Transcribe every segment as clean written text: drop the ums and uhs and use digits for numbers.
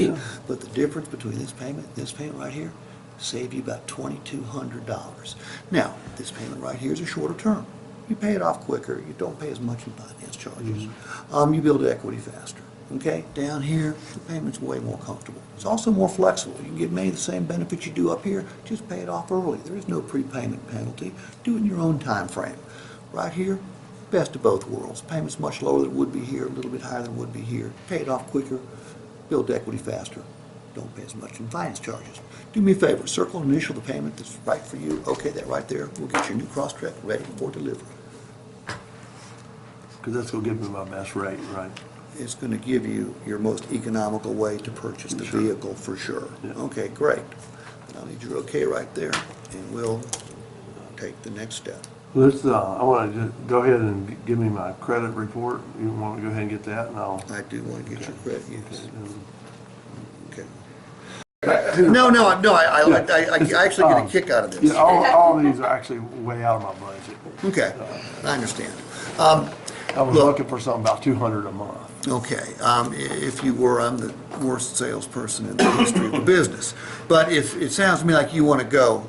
Yeah. But the difference between this payment and this payment right here save you about $2,200. Now, this payment right here is a shorter term. You pay it off quicker. You don't pay as much in finance charges. You build equity faster. Okay, down here, the payment's way more comfortable. It's also more flexible. You can get many of the same benefits you do up here, just pay it off early. There is no prepayment penalty. Do it in your own time frame. Right here, best of both worlds. Payment's much lower than it would be here, a little bit higher than it would be here. Pay it off quicker, build equity faster. Don't pay as much in finance charges. Do me a favor, circle and initial the payment that's right for you. Okay, that right there. We'll get your new Crosstrek ready for delivery. Because that's going to give me my best rate, right? It's going to give you your most economical way to purchase the vehicle for sure. Yeah. Okay, great. I'll need your okay right there, and we'll take the next step. Let's, I want to just go ahead and give me my credit report. You want to go ahead and get that, and I'll... I do want to get your credit use. Okay. No, I actually get a kick out of this. Yeah, all these are actually way out of my budget. Okay, I understand. I was looking for something about 200 a month. Okay, if you were, I'm the worst salesperson in the history of the business. But if it sounds to me like you want to go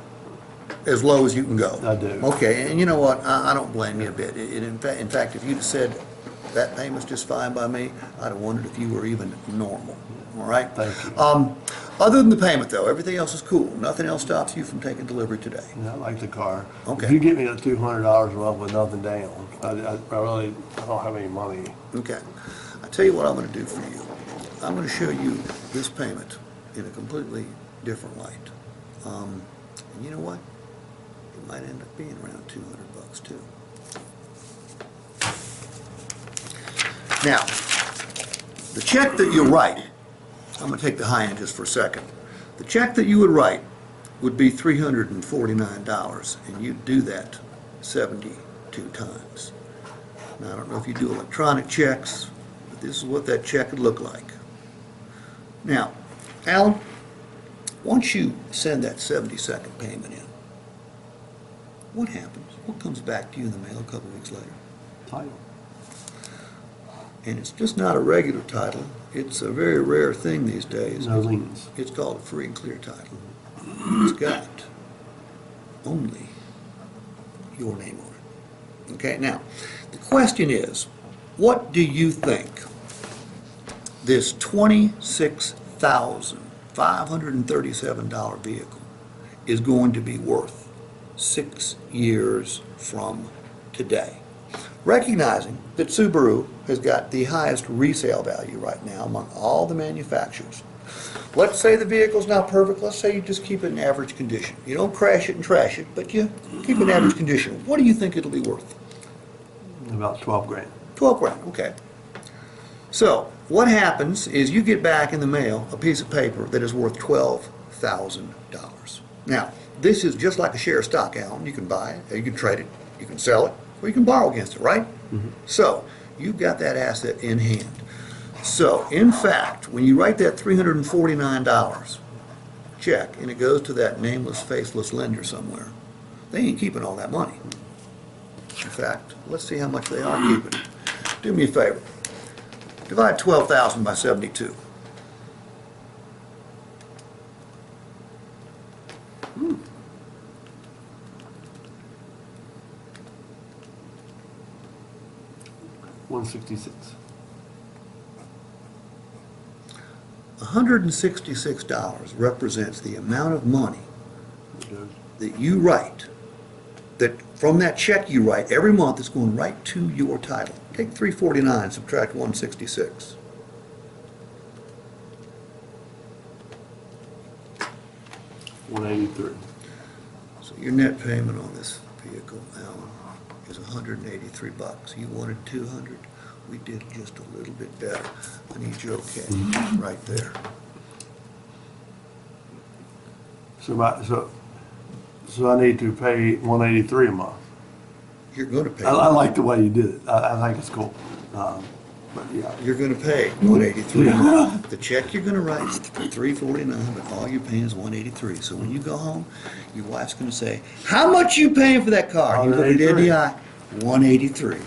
as low as you can go. I do. Okay, and you know what? I don't blame you a bit. In fact, if you'd said that payment's just fine by me, I'd have wondered if you were even normal. All right? Thank you. Other than the payment, though, everything else is cool. Nothing else stops you from taking delivery today. Yeah, I like the car. Okay. If you get me that $200 a month with nothing down, I don't have any money. Okay. I tell you what I'm going to do for you. I'm going to show you this payment in a completely different light. And you know what? It might end up being around 200 bucks too. Now, the check that you write, I'm going to take the high end just for a second. The check that you would write would be $349, and you'd do that 72 times. Now, I don't know if you do electronic checks, but this is what that check would look like. Now, Alan, once you send that 72nd payment in, what happens? What comes back to you in the mail a couple weeks later? Title. And it's just not a regular title. It's a very rare thing these days. No liens. It's called a free and clear title. It's got only your name on it. Okay, now, the question is, what do you think this $26,537 vehicle is going to be worth 6 years from today? Recognizing that Subaru has got the highest resale value right now among all the manufacturers. Let's say the vehicle's not perfect. Let's say you just keep it in average condition. You don't crash it and trash it, but you keep it in average condition. What do you think it'll be worth? About 12 grand. 12 grand, okay. So what happens is you get back in the mail a piece of paper that is worth $12,000. Now, this is just like a share of stock, Alan. You can buy it, you can trade it, you can sell it, or you can borrow against it, right? Mm-hmm. So you've got that asset in hand. So, in fact, when you write that $349 check and it goes to that nameless, faceless lender somewhere, they ain't keeping all that money. In fact, let's see how much they are keeping. Do me a favor. Divide 12,000 by 72. Hmm. $166. $166 represents the amount of money that you write, that from that check you write every month, it's going right to your title. Take 349, subtract 166. $183. So your net payment on this vehicle, Alan, is 183 bucks. You wanted 200. We did just a little bit better. I need your okay right there. So I need to pay 183 a month. You're going to pay. I like the way you did it. I think it's cool. But yeah. You're going to pay 183 a month. The check you're going to write is 349, but all you're paying is 183. So when you go home, your wife's going to say, "How much you paying for that car?" You look her dead in the eye, 183.